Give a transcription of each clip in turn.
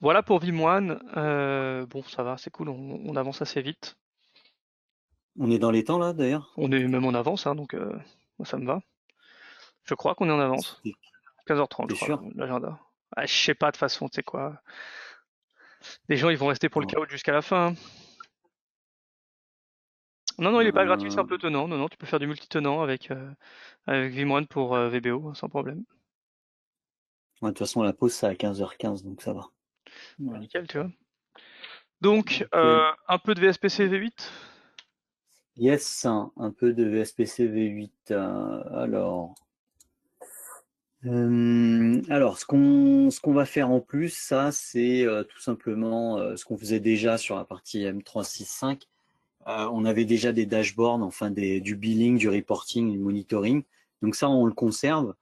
Voilà pour Vim1. Bon, ça va, c'est cool, on avance assez vite. On est dans les temps là d'ailleurs? On est même en avance, hein, donc moi, ça me va. Je crois qu'on est en avance. T'es 15h30, je t'es crois, sûr? l'agenda. Ah, je sais pas, de toute façon, tu sais quoi. Les gens, ils vont rester pour le Non. chaos jusqu'à la fin, hein. Non, non, il est pas gratuit, c'est un Euh, peu tenant. Non, non, tu peux faire du multi-tenant avec Vim1 pour VBO, sans problème. ouais, de toute façon, la pause, c'est à 15h15, donc ça va. Bah, Ouais. nickel, tu vois. Donc, Ok. un peu de VSPC V8. Yes, un peu de VSPC V8. Ce qu'on va faire en plus, ça, c'est tout simplement ce qu'on faisait déjà sur la partie M365. On avait déjà des dashboards, enfin du billing, du reporting, du monitoring. Donc ça, on le conserve.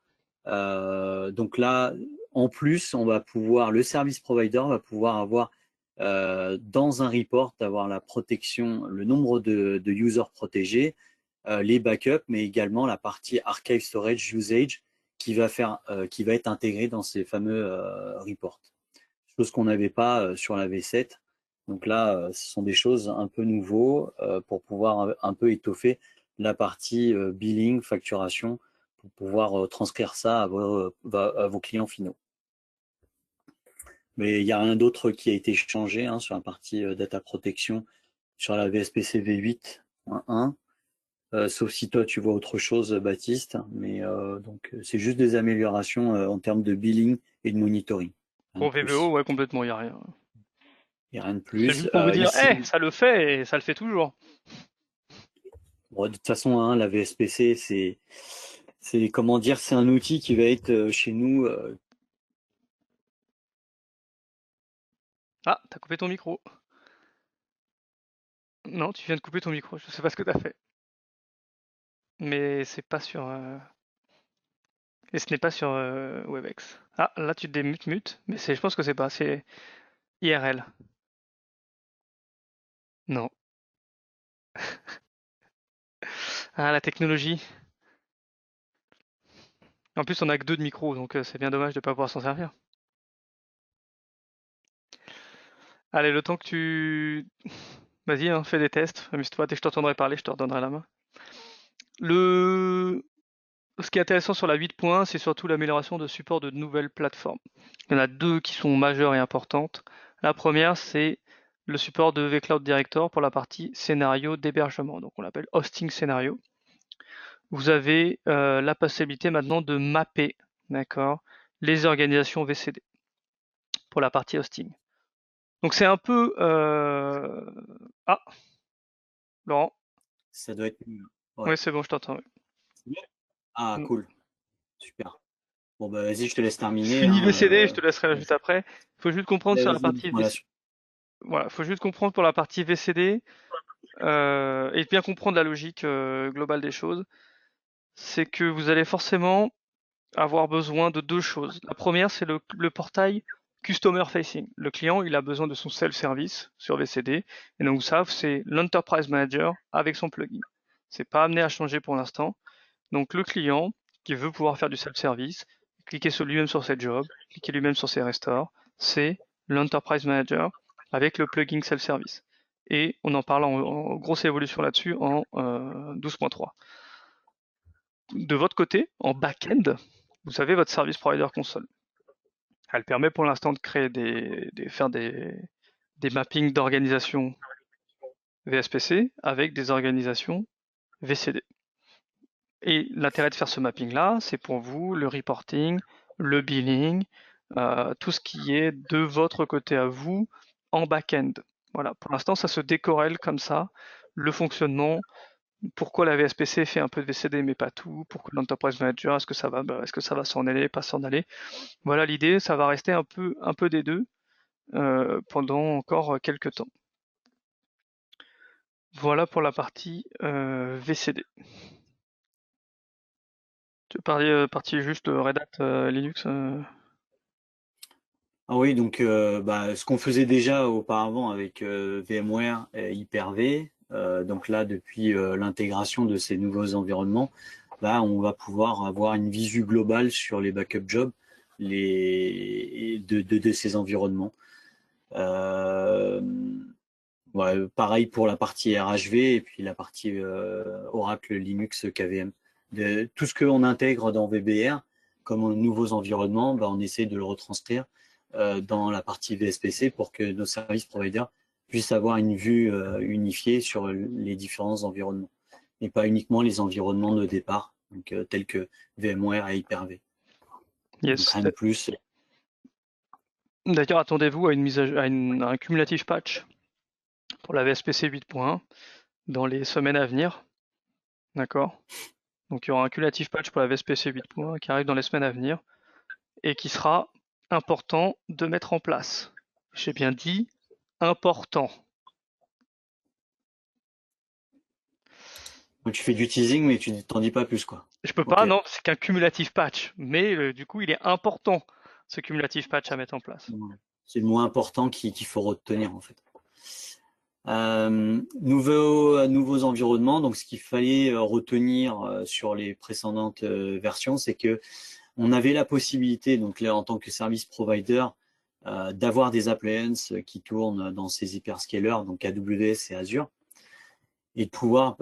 Donc là, en plus, le service provider va pouvoir avoir dans un report, avoir la protection, le nombre de users protégés, les backups, mais également la partie archive storage usage qui va être intégrée dans ces fameux reports. Chose qu'on n'avait pas sur la V7. Donc là, ce sont des choses un peu nouveaux pour pouvoir un peu étoffer la partie billing, facturation, pour pouvoir transcrire ça à vos clients finaux. Mais il n'y a rien d'autre qui a été changé sur la partie data protection sur la VSPC V8.1. Sauf si toi tu vois autre chose, Baptiste, mais donc c'est juste des améliorations en termes de billing et de monitoring, rien de Pour VBO, plus. ouais, complètement, il n'y a rien. Il n'y a rien de C'est plus. juste pour vous dire, Ici, ça le fait et ça le fait toujours. bon, de toute façon, la VSPC, c'est comment dire, c'est un outil qui va être chez nous. Ah, t'as coupé ton micro. Non, tu viens de couper ton micro, je sais pas ce que t'as fait. Mais c'est pas sur. Et ce n'est pas sur Webex. Ah, là tu te démutes, mais je pense que c'est pas, c'est IRL. Non. Ah, la technologie. En plus, on a que deux de micros, donc c'est bien dommage de pas pouvoir s'en servir. Allez, le temps que tu. Vas-y, hein, fais des tests, amuse-toi, dès que je t'entendrai parler, je te redonnerai la main. Le... Ce qui est intéressant sur la 8.1, c'est surtout l'amélioration de support de nouvelles plateformes. Il y en a deux qui sont majeures et importantes. La première, c'est le support de vCloud Director pour la partie scénario d'hébergement. Donc on l'appelle hosting scénario. Vous avez la possibilité maintenant de mapper, d'accord, les organisations VCD pour la partie hosting. Donc c'est un peu... Ah, Laurent. Ça doit être mieux. Oui, Ouais. c'est bon, je t'entends. C'est mieux. Ah, Oui. cool. Super. Bon, bah, vas-y, je te laisse Je terminer. finis VCD, je te laisserai juste Vas-y, après. Il faut juste comprendre sur la vas-y, partie dis-moi la VCD. suite. Voilà, faut juste comprendre pour la partie VCD et bien comprendre la logique globale des choses. C'est que vous allez forcément avoir besoin de deux choses. La première, c'est le portail Customer Facing. Le client, il a besoin de son self-service sur VCD. Et donc ça, c'est l'Enterprise Manager avec son plugin. C'est pas amené à changer pour l'instant. Donc le client qui veut pouvoir faire du self-service, cliquer sur lui-même sur ses jobs, cliquer lui-même sur ses restores, c'est l'Enterprise Manager avec le plugin self-service. Et on en parle en grosse évolution là-dessus en 12.3. De votre côté, en back-end, vous avez votre service provider console. Elle permet pour l'instant de créer faire des mappings d'organisation VSPC avec des organisations VCD. Et l'intérêt de faire ce mapping-là, c'est pour vous le reporting, le billing, tout ce qui est de votre côté à vous en back-end. Voilà, pour l'instant, ça se décorrèle comme ça, le fonctionnement, pourquoi la VSPC fait un peu de VCD mais pas tout, pourquoi l'Enterprise Manager, est-ce que ça va s'en aller, pas s'en aller. Voilà l'idée, ça va rester un peu des deux pendant encore quelques temps. Voilà pour la partie VCD. Tu parlais partie juste Red Hat Linux. Ah oui, donc ce qu'on faisait déjà auparavant avec VMware et Hyper-V, donc là depuis l'intégration de ces nouveaux environnements, on va pouvoir avoir une visu globale sur les backup jobs de ces environnements. Ouais, pareil pour la partie RHV et puis la partie Oracle Linux KVM. Tout ce qu'on intègre dans VBR comme nouveaux environnements, on essaie de le retranscrire dans la partie VSPC pour que nos services providers puissent avoir une vue unifiée sur les différents environnements et pas uniquement les environnements de départ, donc, tels que VMware et Hyper-V. Donc Yes. rien de plus. D'ailleurs, attendez-vous à un cumulatif patch pour la VSPC 8.1 dans les semaines à venir. D'accord. Donc il y aura un cumulatif patch pour la VSPC 8.1 qui arrive dans les semaines à venir et qui sera important de mettre en place. J'ai bien dit important. Donc, tu fais du teasing, mais tu t'en dis pas plus, quoi. Je peux pas, Ok. non, c'est qu'un cumulatif patch, mais du coup il est important ce cumulatif patch à mettre en place. C'est le mot important qu'il faut retenir, en fait. Nouveaux environnements. Donc, ce qu'il fallait retenir sur les précédentes versions, c'est que on avait la possibilité, donc là, en tant que service provider, d'avoir des appliances qui tournent dans ces hyperscalers, donc AWS et Azure, et de pouvoir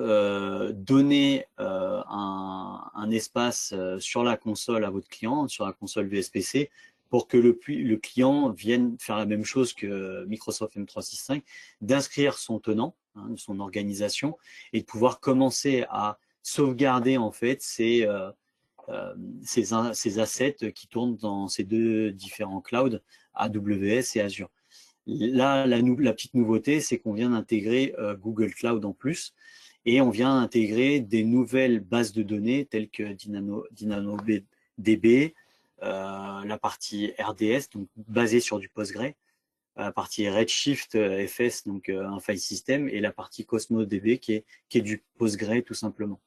donner un espace sur la console à votre client, sur la console VSPC, pour que le client vienne faire la même chose que Microsoft M365, d'inscrire son tenant, son organisation, et de pouvoir commencer à sauvegarder en fait ces assets qui tournent dans ces deux différents clouds, AWS et Azure. Là, la petite nouveauté, c'est qu'on vient d'intégrer Google Cloud en plus, et on vient intégrer des nouvelles bases de données telles que DynamoDB, la partie RDS, donc basée sur du Postgre, la partie Redshift FS, donc un file system, et la partie Cosmos DB qui est du Postgre tout simplement.